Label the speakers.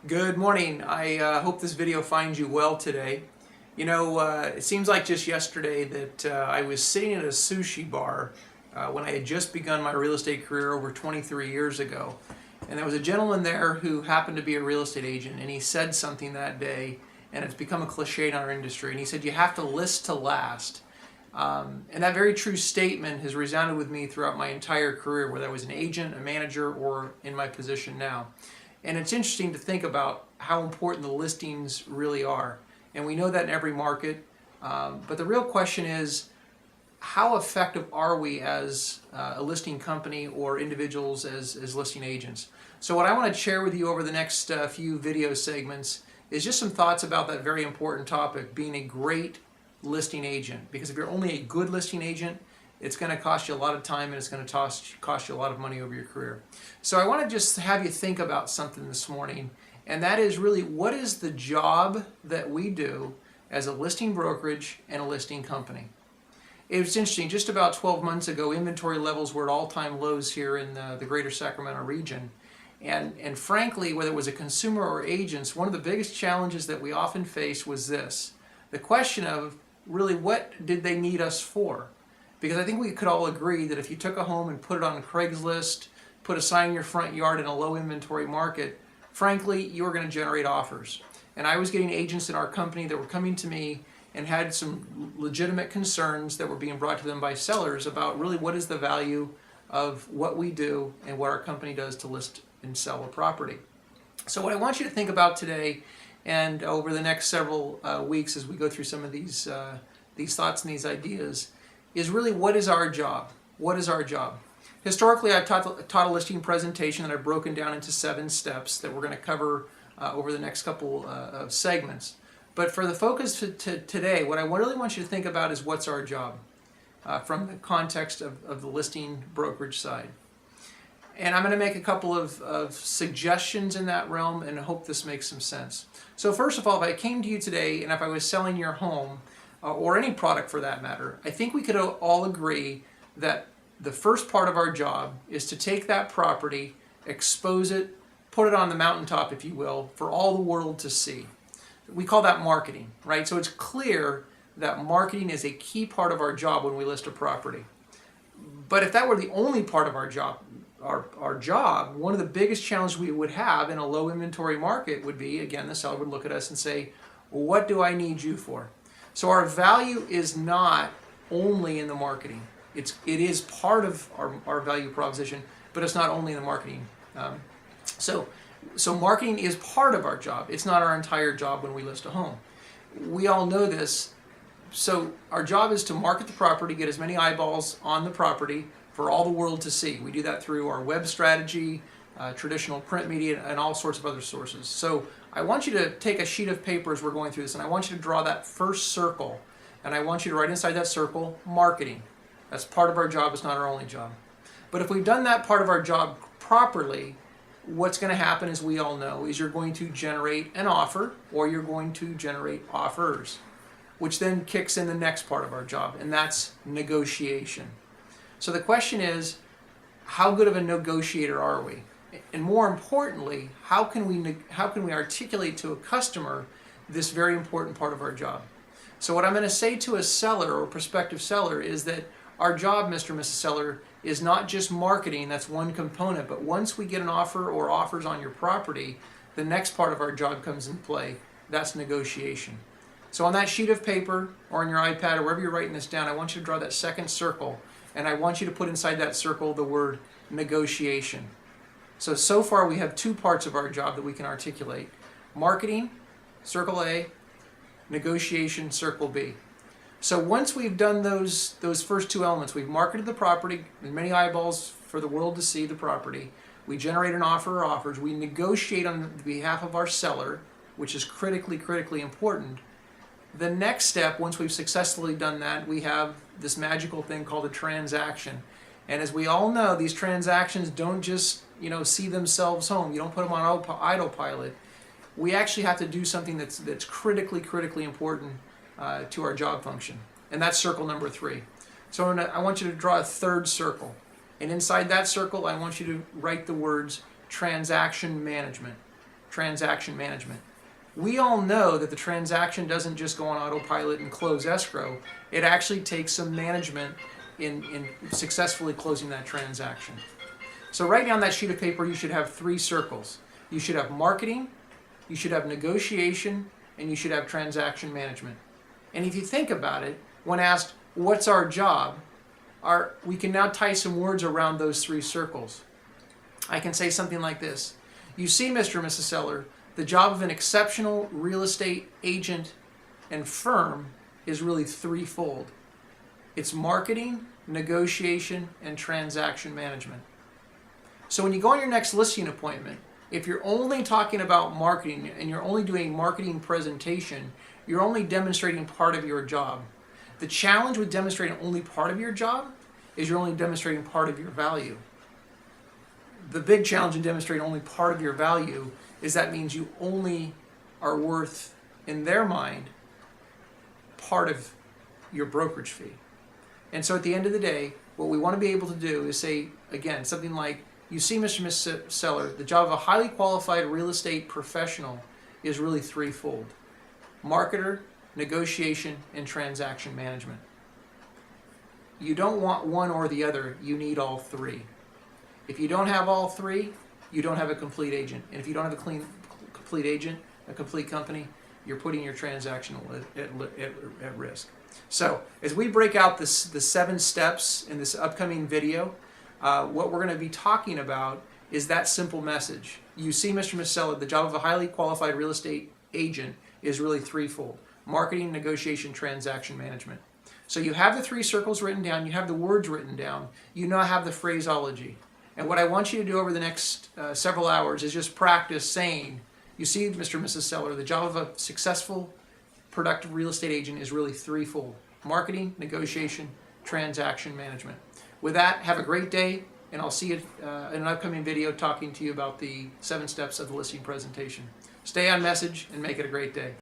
Speaker 1: Good morning. I hope this video finds you well today. It seems like just yesterday that I was sitting at a sushi bar when I had just begun my real estate career over 23 years ago. And there was a gentleman there who happened to be a real estate agent, and he said something that day, and it's become a cliche in our industry. And he said, "You have to list to last." And that very true statement has resounded with me throughout my entire career, whether I was an agent, a manager, or in my position now. And it's interesting to think about how important the listings really are. And we know that in every market. But the real question is, how effective are we as a listing company or individuals as listing agents? So what I want to share with you over the next few video segments is just some thoughts about that very important topic, being a great listing agent. Because if you're only a good listing agent, it's going to cost you a lot of time and it's going to cost you a lot of money over your career. So I want to just have you think about something this morning, and that is really, what is the job that we do as a listing brokerage and a listing company? It was interesting, just about 12 months ago, inventory levels were at all-time lows here in the greater Sacramento region. And frankly, whether it was a consumer or agents, one of the biggest challenges that we often faced was this: the question of really, what did they need us for? Because I think we could all agree that if you took a home and put it on Craigslist, put a sign in your front yard in a low inventory market, frankly, you were going to generate offers. And I was getting agents in our company that were coming to me and had some legitimate concerns that were being brought to them by sellers about really what is the value of what we do and what our company does to list and sell a property. So what I want you to think about today and over the next several weeks as we go through some of these thoughts and these ideas is really, what is our job? What is our job? Historically, I've taught a listing presentation that I've broken down into 7 steps that we're going to cover over the next couple of segments. But for the focus today, what I really want you to think about is, what's our job from the context of the listing brokerage side. And I'm going to make a couple of suggestions in that realm, and I hope this makes some sense. So first of all, if I came to you today and if I was selling your home, or any product for that matter, I think we could all agree that the first part of our job is to take that property, expose it, put it on the mountaintop, if you will, for all the world to see. We call that marketing, right? So it's clear that marketing is a key part of our job when we list a property. But if that were the only part of our job, one of the biggest challenges we would have in a low inventory market would be, again, the seller would look at us and say, well, what do I need you for? So our value is not only in the marketing. It is part of our value proposition, but it's not only in the marketing. So marketing is part of our job. It's not our entire job when we list a home. We all know this. So our job is to market the property, get as many eyeballs on the property for all the world to see. We do that through our web strategy, traditional print media, and all sorts of other sources. So I want you to take a sheet of paper as we're going through this, and I want you to draw that first circle, and I want you to write inside that circle, marketing. That's part of our job. It's not our only job. But if we've done that part of our job properly, what's going to happen, as we all know, is you're going to generate an offer, or you're going to generate offers, which then kicks in the next part of our job, and that's negotiation. So the question is, how good of a negotiator are we? And more importantly, how can we articulate to a customer this very important part of our job? So what I'm going to say to a seller or prospective seller is that our job, Mr. and Mrs. Seller, is not just marketing. That's one component. But once we get an offer or offers on your property, the next part of our job comes in play. That's negotiation. So on that sheet of paper or on your iPad or wherever you're writing this down, I want you to draw that second circle, and I want you to put inside that circle the word negotiation. So far we have 2 parts of our job that we can articulate. Marketing, circle A, negotiation, circle B. So once we've done those first 2 elements, we've marketed the property, as many eyeballs for the world to see the property, we generate an offer or offers, we negotiate on behalf of our seller, which is critically important. The next step, once we've successfully done that, we have this magical thing called a transaction. And as we all know, these transactions don't just see themselves home. You don't put them on autopilot. We actually have to do something that's critically important to our job function, and that's circle number 3. So I want you to draw a third circle, and inside that circle I want you to write the words transaction management. transaction management. We all know that the transaction doesn't just go on autopilot and close escrow. It actually takes some management in successfully closing that transaction. So right now on that sheet of paper, you should have 3 circles. You should have marketing, you should have negotiation, and you should have transaction management. And if you think about it, when asked, what's our job? We can now tie some words around those 3 circles. I can say something like this. You see, Mr. and Mrs. Seller, the job of an exceptional real estate agent and firm is really threefold. It's marketing, negotiation, and transaction management. So when you go on your next listing appointment, if you're only talking about marketing and you're only doing marketing presentation, you're only demonstrating part of your job. The challenge with demonstrating only part of your job is you're only demonstrating part of your value. The big challenge in demonstrating only part of your value is that means you only are worth, in their mind, part of your brokerage fee. And so at the end of the day, what we want to be able to do is say, again, something like, you see, Mr. and Mrs. Seller, the job of a highly qualified real estate professional is really threefold: marketer, negotiation, and transaction management. You don't want one or the other, you need all 3. If you don't have all 3, you don't have a complete agent. And if you don't have a complete agent, a complete company, you're putting your transaction at risk. So as we break out the 7 steps in this upcoming video, what we're going to be talking about is that simple message. You see, Mr. and Mrs. Seller, the job of a highly qualified real estate agent is really threefold: marketing, negotiation, transaction management. So you have the 3 circles written down, you have the words written down, you now have the phraseology. And what I want you to do over the next several hours is just practice saying, you see, Mr. and Mrs. Seller, the job of a successful, productive real estate agent is really threefold: marketing, negotiation, transaction management. With that, have a great day, and I'll see you in an upcoming video talking to you about the 7 steps of the listing presentation. Stay on message and make it a great day.